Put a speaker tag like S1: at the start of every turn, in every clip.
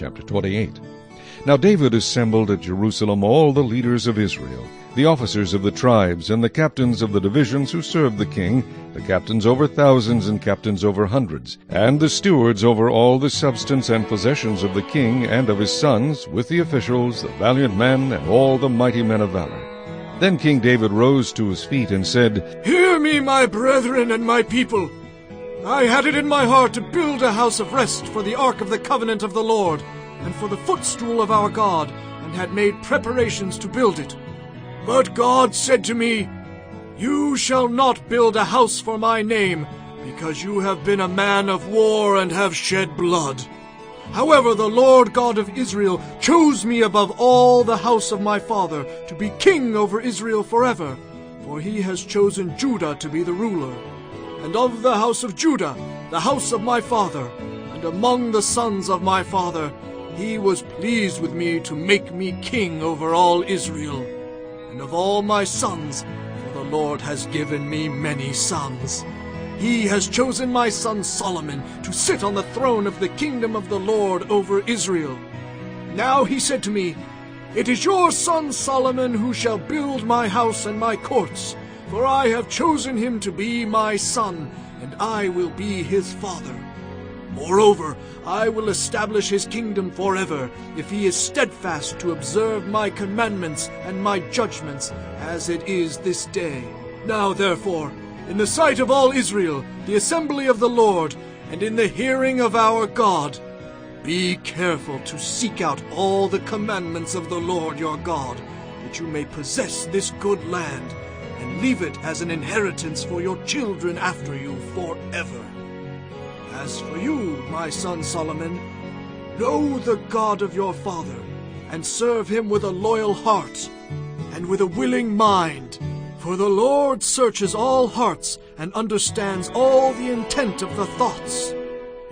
S1: Chapter 28. Now David assembled at Jerusalem all the leaders of Israel, the officers of the tribes, and the captains of the divisions who served the king, the captains over thousands and captains over hundreds, and the stewards over all the substance and possessions of the king and of his sons, with the officials, the valiant men, and all the mighty men of valor. Then King David rose to his feet and said,
S2: "Hear me, my brethren and my people. I had it in my heart to build a house of rest for the ark of the covenant of the Lord, and for the footstool of our God, and had made preparations to build it. But God said to me, You shall not build a house for my name, because you have been a man of war and have shed blood. However, the Lord God of Israel chose me above all the house of my father to be king over Israel forever, for he has chosen Judah to be the ruler. And of the house of Judah, the house of my father, and among the sons of my father, he was pleased with me to make me king over all Israel. And of all my sons, for the Lord has given me many sons, he has chosen my son Solomon to sit on the throne of the kingdom of the Lord over Israel. Now he said to me, It is your son Solomon who shall build my house and my courts, for I have chosen him to be my son, and I will be his father. Moreover, I will establish his kingdom forever, if he is steadfast to observe my commandments and my judgments, as it is this day. Now therefore, in the sight of all Israel, the assembly of the Lord, and in the hearing of our God, be careful to seek out all the commandments of the Lord your God, that you may possess this good land, and leave it as an inheritance for your children after you forever. As for you, my son Solomon, know the God of your father, and serve him with a loyal heart, and with a willing mind. For the Lord searches all hearts, and understands all the intent of the thoughts.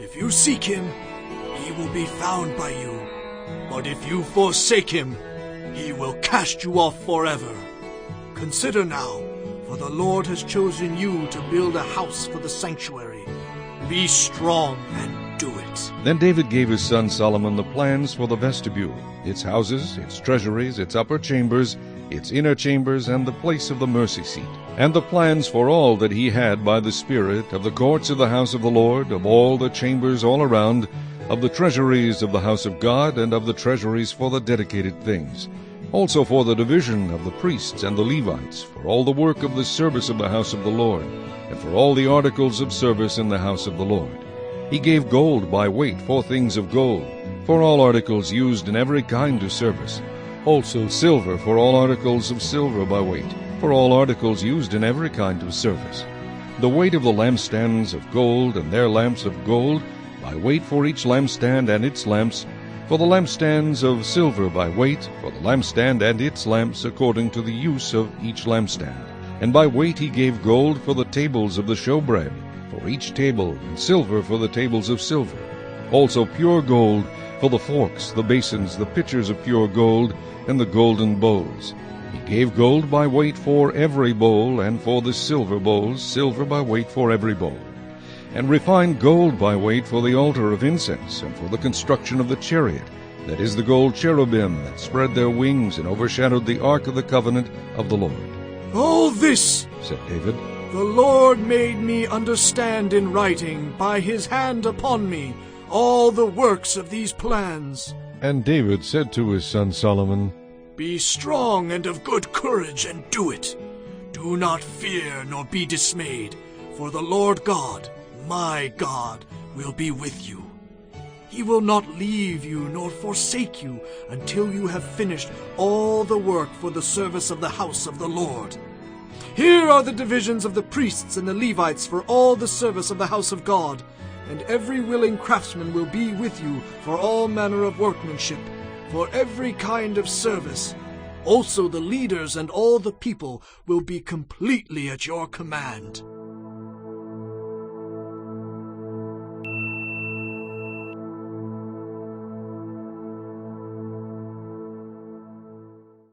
S2: If you seek him, he will be found by you. But if you forsake him, he will cast you off forever. Consider now, for the Lord has chosen you to build a house for the sanctuary. Be strong and do it."
S1: Then David gave his son Solomon the plans for the vestibule, its houses, its treasuries, its upper chambers, its inner chambers, and the place of the mercy seat, and the plans for all that he had by the Spirit of the courts of the house of the Lord, of all the chambers all around, of the treasuries of the house of God, and of the treasuries for the dedicated things, also for the division of the priests and the Levites, for all the work of the service of the house of the Lord, and for all the articles of service in the house of the Lord. He gave gold by weight for things of gold, for all articles used in every kind of service, also silver for all articles of silver by weight, for all articles used in every kind of service. The weight of the lampstands of gold, and their lamps of gold, by weight for each lampstand and its lamps, for the lampstands of silver by weight, for the lampstand and its lamps according to the use of each lampstand. And by weight he gave gold for the tables of the showbread, for each table, and silver for the tables of silver. Also pure gold for the forks, the basins, the pitchers of pure gold, and the golden bowls. He gave gold by weight for every bowl, and for the silver bowls, silver by weight for every bowl. And refined gold by weight for the altar of incense, and for the construction of the chariot, that is the gold cherubim that spread their wings and overshadowed the ark of the covenant of the Lord.
S2: "All this,"
S1: said David,
S2: "the Lord made me understand in writing by his hand upon me all the works of these plans."
S1: And David said to his son Solomon,
S2: "Be strong and of good courage, and do it. Do not fear nor be dismayed, for the Lord God, my God, will be with you. He will not leave you nor forsake you until you have finished all the work for the service of the house of the Lord. Here are the divisions of the priests and the Levites for all the service of the house of God, and every willing craftsman will be with you for all manner of workmanship, for every kind of service. Also the leaders and all the people will be completely at your command."